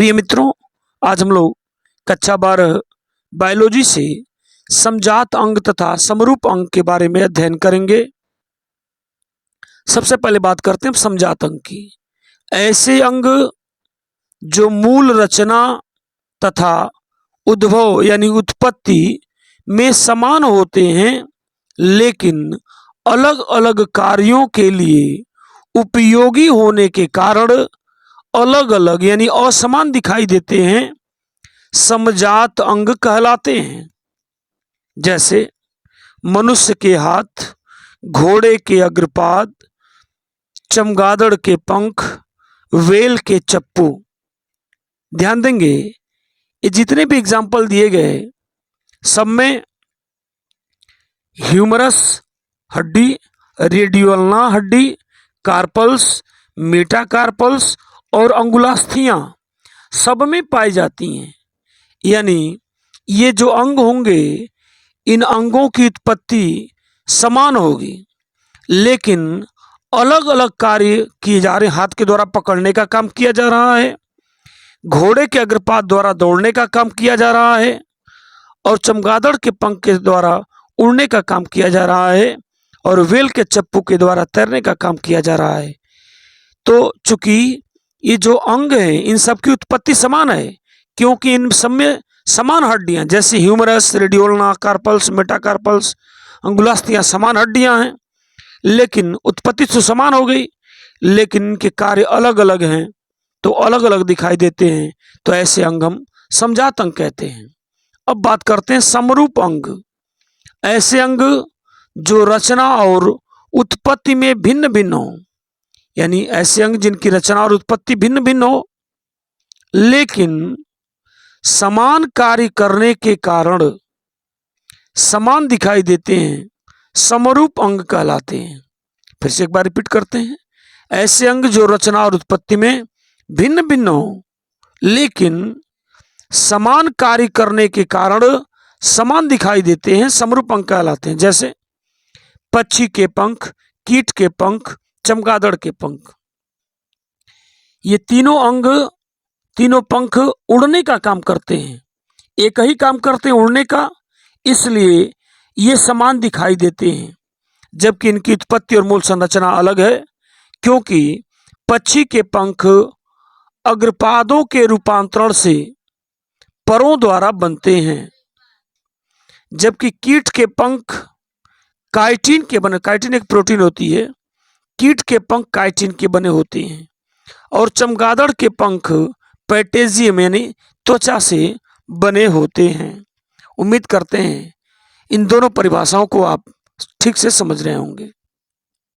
प्रिय मित्रों, आज हम लोग कक्षा 12 बायोलॉजी से समजात अंग तथा समरूप अंग के बारे में अध्ययन करेंगे। सबसे पहले बात करते हैं समजात अंग की। ऐसे अंग जो मूल रचना तथा उद्भव यानी उत्पत्ति में समान होते हैं, लेकिन अलग अलग कार्यों के लिए उपयोगी होने के कारण अलग अलग यानी असमान दिखाई देते हैं, समजात अंग कहलाते हैं। जैसे मनुष्य के हाथ, घोड़े के अग्रपाद, चमगादड़ के पंख, व्हेल के चप्पू। ध्यान देंगे, ये जितने भी एग्जाम्पल दिए गए सब में ह्यूमरस हड्डी, रेडियोल्ना हड्डी, कार्पल्स, मेटाकार्पल्स और अंगुलास्थियां सब में पाई जाती हैं। यानी ये जो अंग होंगे, इन अंगों की उत्पत्ति समान होगी, लेकिन अलग अलग कार्य किए जा रहे हैं। हाथ के द्वारा पकड़ने का काम किया जा रहा है, घोड़े के अग्रपाद द्वारा दौड़ने का काम किया जा रहा है, और चमगादड़ के पंख के द्वारा उड़ने का काम किया जा रहा है, और व्हेल के चप्पू के द्वारा तैरने का काम किया जा रहा है। तो चूंकि ये जो अंग हैं, इन सब की उत्पत्ति समान है, क्योंकि इन सब में समान हड्डियां, जैसे ह्यूमरस, रेडियोल्ना, कार्पल्स, मेटाकार्पल्स, अंगुलास्थियां समान हड्डियां हैं, लेकिन उत्पत्ति तो समान हो गई, लेकिन इनके कार्य अलग अलग हैं, तो अलग अलग दिखाई देते हैं। तो ऐसे अंग हम समजात अंग कहते हैं। अब बात करते हैं समरूप अंग। ऐसे अंग जो रचना और उत्पत्ति में भिन्न भिन्न हो, यानी ऐसे अंग जिनकी रचना और उत्पत्ति भिन्न भिन्न हो, लेकिन समान कार्य करने के कारण समान दिखाई देते हैं, समरूप अंग कहलाते हैं। फिर से एक बार रिपीट करते हैं। ऐसे अंग जो रचना और उत्पत्ति में भिन्न भिन्न हो, लेकिन समान कार्य करने के कारण समान दिखाई देते हैं, समरूप अंग कहलाते हैं। जैसे पक्षी के पंख, कीट के पंख, चमगादड़ के पंख। ये तीनों अंग, तीनों पंख उड़ने का काम करते हैं, एक ही काम करते हैं उड़ने का, इसलिए ये समान दिखाई देते हैं, जबकि इनकी उत्पत्ति और मूल संरचना अलग है। क्योंकि पक्षी के पंख अग्रपादों के रूपांतरण से परों द्वारा बनते हैं, जबकि कीट के पंख काइटिन के बने, काइटिन एक प्रोटीन होती है, कीट के पंख काइटिन के बने होते हैं, और चमगादड़ के पंख पैटेजियम यानी त्वचा से बने होते हैं। उम्मीद करते हैं इन दोनों परिभाषाओं को आप ठीक से समझ रहे होंगे।